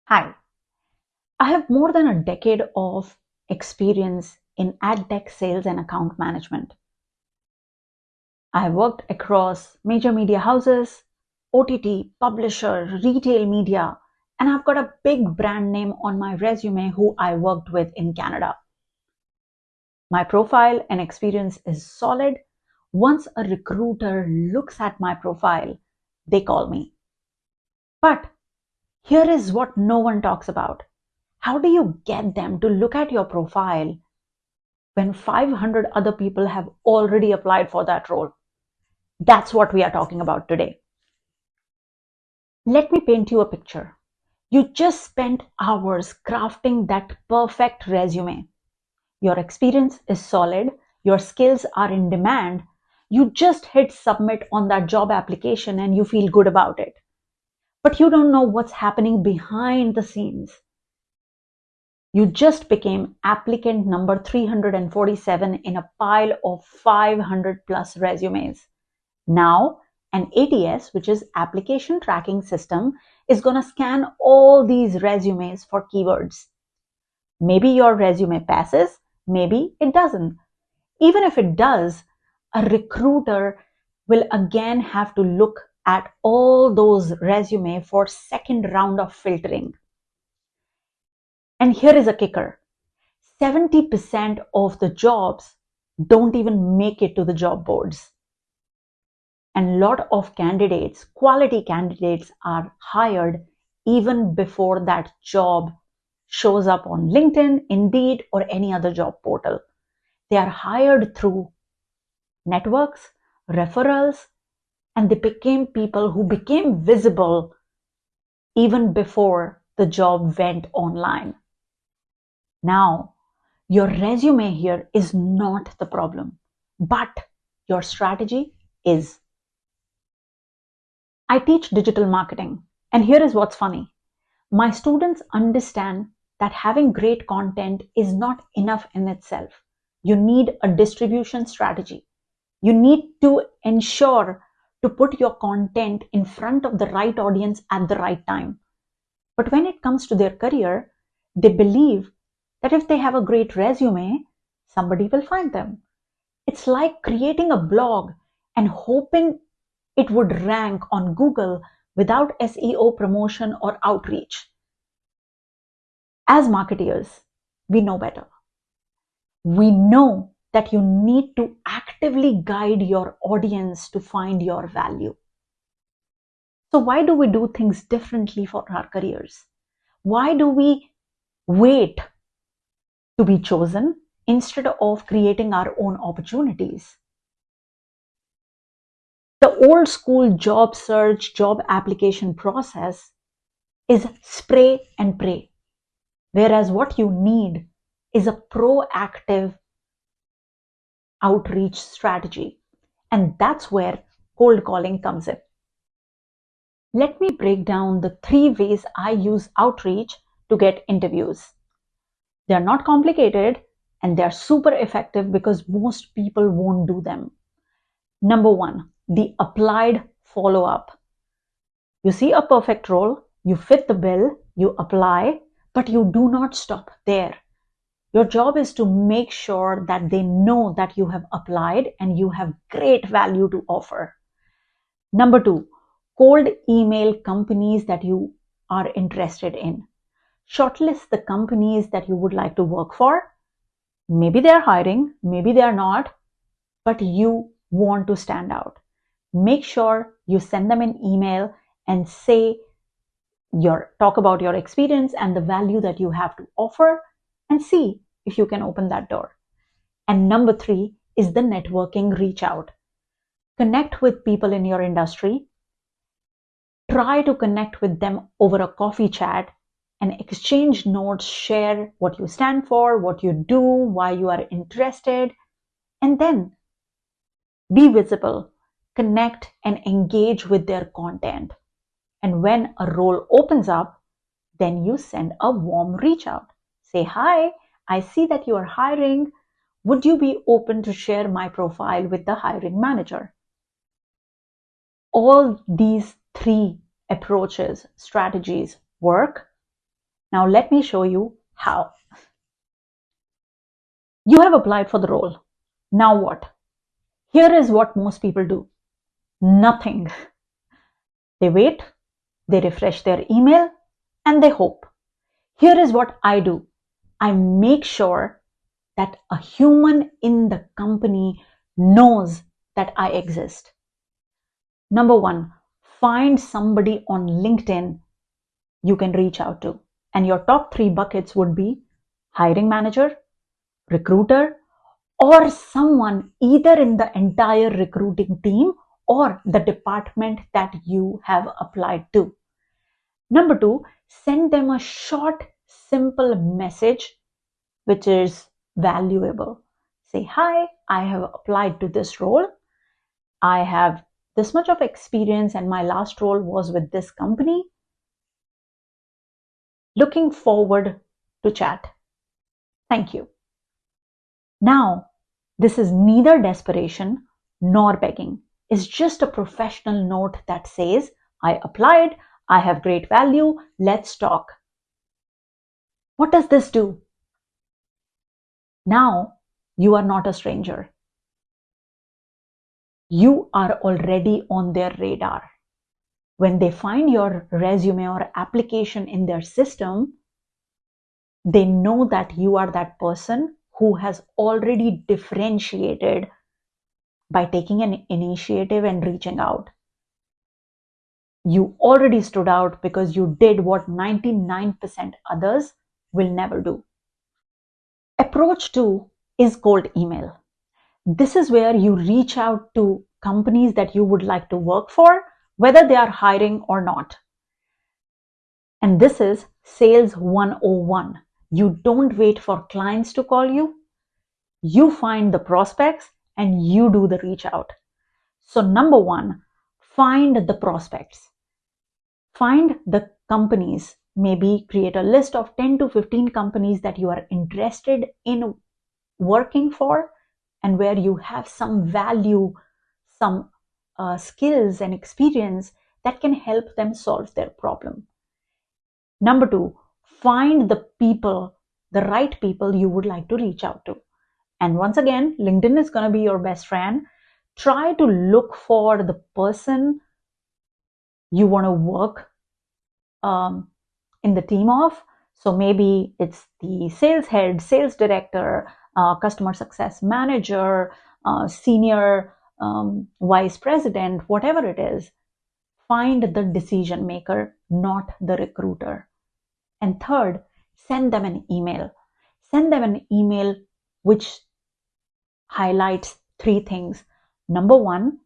Hi, I have more than a decade of experience in ad tech sales and account management. I have worked across major media houses, OTT, publisher, retail media, and I've got a big brand name on my resume who I worked with in Canada. My profile and experience is solid. Once a recruiter looks at my profile, they call me. But here is what no one talks about. How do you get them to look at your profile when 500 other people have already applied for that role? That's what we are talking about today. Let me paint you a picture. You just spent hours crafting that perfect resume. Your experience is solid, your skills are in demand. You just hit submit on that job application and you feel good about it. But you don't know what's happening behind the scenes. You just became applicant number 347 in a pile of 500 plus resumes. Now, an ATS, which is application tracking system, is going to scan all these resumes for keywords. Maybe your resume passes, maybe it doesn't. Even if it does, a recruiter will again have to look at all those resume for second round of filtering. And here is a kicker. 70% of the jobs don't even make it to the job boards. And a lot of candidates, quality candidates, are hired even before that job shows up on LinkedIn, Indeed, or any other job portal. They are hired through networks, referrals, and they became people who became visible even before the job went online. Now, your resume here is not the problem, but your strategy is. I teach digital marketing, and here is what's funny. My students understand that having great content is not enough in itself. You need a distribution strategy. You need to ensure to put your content in front of the right audience at the right time. But when it comes to their career, they believe that if they have a great resume, somebody will find them. It's like creating a blog and hoping it would rank on Google without SEO promotion or outreach. As marketeers, we know better. We know that you need to actively guide your audience to find your value. So why do we do things differently for our careers? Why do we wait to be chosen instead of creating our own opportunities? The old school job search, job application process is spray and pray. Whereas what you need is a proactive outreach strategy. And that's where cold calling comes in. Let me break down the 3 ways I use outreach to get interviews. They're not complicated and they're super effective because most people won't do them. Number 1, the applied follow-up. You see a perfect role, you fit the bill, you apply, but you do not stop there. Your job is to make sure that they know that you have applied and you have great value to offer. Number 2, cold email companies that you are interested in. Shortlist the companies that you would like to work for. Maybe they're hiring, maybe they're not, but you want to stand out. Make sure you send them an email and talk about your experience and the value that you have to offer and see if you can open that door. And number 3 is the networking reach out. Connect with people in your industry. Try to connect with them over a coffee chat and exchange notes, share what you stand for, what you do, why you are interested, and then be visible, connect and engage with their content. And when a role opens up, then you send a warm reach out. Say, hi, I see that you are hiring. Would you be open to share my profile with the hiring manager? All these 3 approaches, strategies work Now let me show you how. You have applied for the role. Now what? Here is what most people do. Nothing. They wait, they refresh their email, and they hope. Here is what I do. I make sure that a human in the company knows that I exist. Number one, find somebody on LinkedIn you can reach out to. And your top three buckets would be hiring manager, recruiter, or someone either in the entire recruiting team or the department that you have applied to. Number two, send them a short, simple message which is valuable. Say, hi, I have applied to this role. I have this much of experience and my last role was with this company. Looking forward to chat. Thank you. Now, this is neither desperation nor begging. It's just a professional note that says, I applied, I have great value, let's talk. What does this do? Now, you are not a stranger. You are already on their radar. When they find your resume or application in their system, they know that you are that person who has already differentiated by taking an initiative and reaching out. You already stood out because you did what 99% others will never do. Approach 2 is cold email. This is where you reach out to companies that you would like to work for, whether they are hiring or not. And this is sales 101. You don't wait for clients to call you. You find the prospects and you do the reach out. So number one, find the prospects. Find the companies, maybe create a list of 10 to 15 companies that you are interested in working for and where you have some value, some skills and experience that can help them solve their problem. Number two, find the people, the right people you would like to reach out to. And once again, LinkedIn is going to be your best friend. Try to look for the person you want to work in the team of. So maybe it's the sales head, sales director, customer success manager, senior vice president, whatever it is. Find the decision maker, not the recruiter. And third, send them an email. Send them an email which highlights three things. Number one,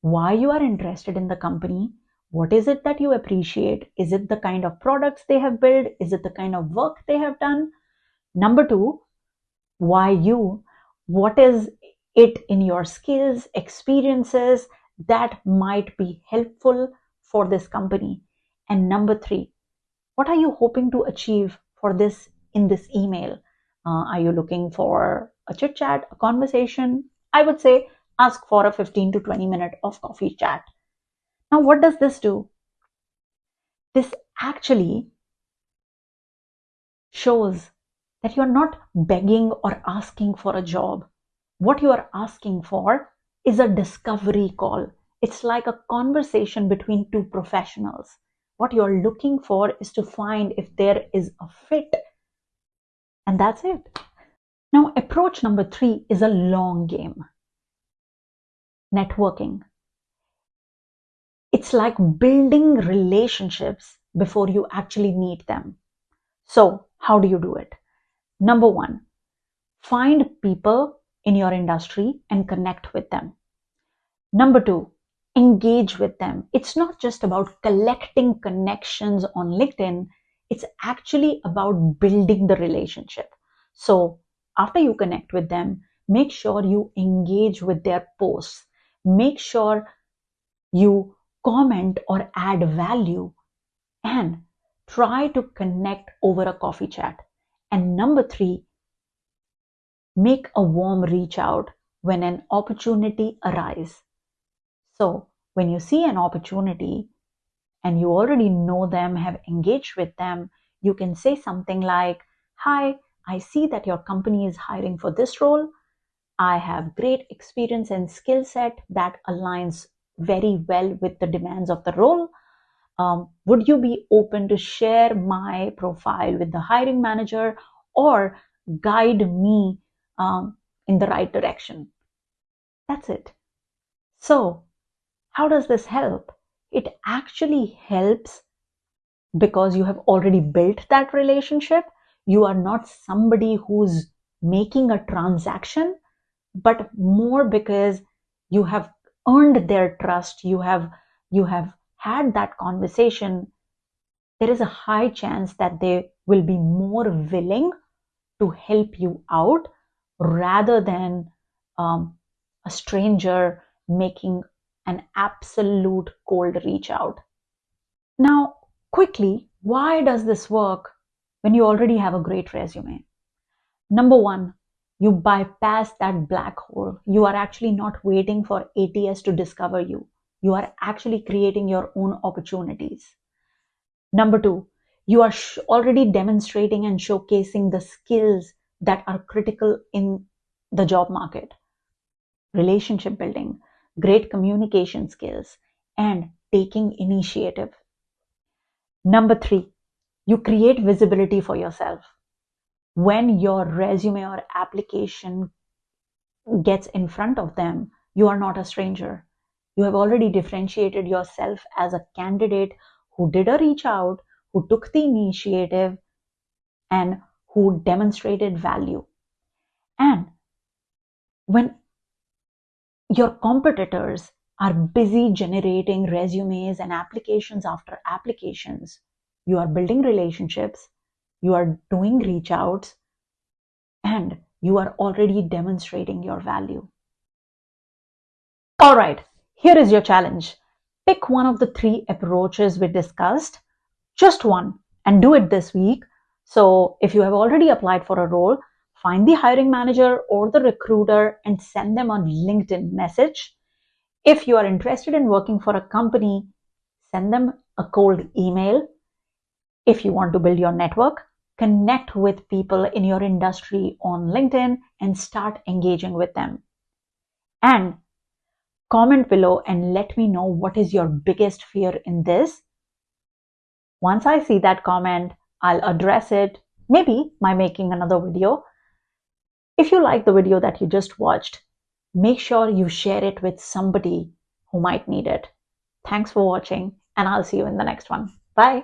why you are interested in the company. What is it that you appreciate? Is it the kind of products they have built? Is it the kind of work they have done? Number two, why you? What is it in your skills, experiences that might be helpful for this company? And number three, what are you hoping to achieve for this in this email? Are you looking for a chit chat, a conversation? I would say ask for a 15 to 20 minute of coffee chat. Now, what does this do? This actually shows that you're not begging or asking for a job. What you are asking for is a discovery call. It's like a conversation between two professionals. What you're looking for is to find if there is a fit. And that's it. Now, approach number 3 is a long game. Networking. It's like building relationships before you actually need them. So, how do you do it? Number 1, find people in your industry and connect with them. Number 2, engage with them. It's not just about collecting connections on LinkedIn, it's actually about building the relationship. So, after you connect with them, make sure you engage with their posts. Make sure you comment or add value and try to connect over a coffee chat. And number 3, make a warm reach out when an opportunity arises. So when you see an opportunity and you already know them, have engaged with them, You can say something like, "Hi, I see that your company is hiring for this role. I have great experience and skill set that aligns very well with the demands of the role. Would you be open to share my profile with the hiring manager or guide me in the right direction?" That's it. So, how does this help? It actually helps because you have already built that relationship. You are not somebody who's making a transaction, but more because you have earned their trust. You have had that conversation. There is a high chance that they will be more willing to help you out rather than a stranger making an absolute cold reach out. Now, quickly, why does this work when you already have a great resume? Number one, you bypass that black hole. You are actually not waiting for ATS to discover you. You are actually creating your own opportunities. Number two, you are already demonstrating and showcasing the skills that are critical in the job market: relationship building, great communication skills, and taking initiative. Number three, you create visibility for yourself. When your resume or application gets in front of them, you are not a stranger. You have already differentiated yourself as a candidate who did a reach out, who took the initiative, and who demonstrated value. And when your competitors are busy generating resumes and applications after applications, you are building relationships, you are doing reach outs, and you are already demonstrating your value. All right, here is your challenge. Pick one of the three approaches we discussed, just one, and do it this week. So, if you have already applied for a role, find the hiring manager or the recruiter and send them a LinkedIn message. If you are interested in working for a company, send them a cold email. If you want to build your network, connect with people in your industry on LinkedIn and start engaging with them. And comment below and let me know what is your biggest fear in this. Once I see that comment, I'll address it, maybe by making another video. If you like the video that you just watched, make sure you share it with somebody who might need it. Thanks for watching, and I'll see you in the next one. Bye.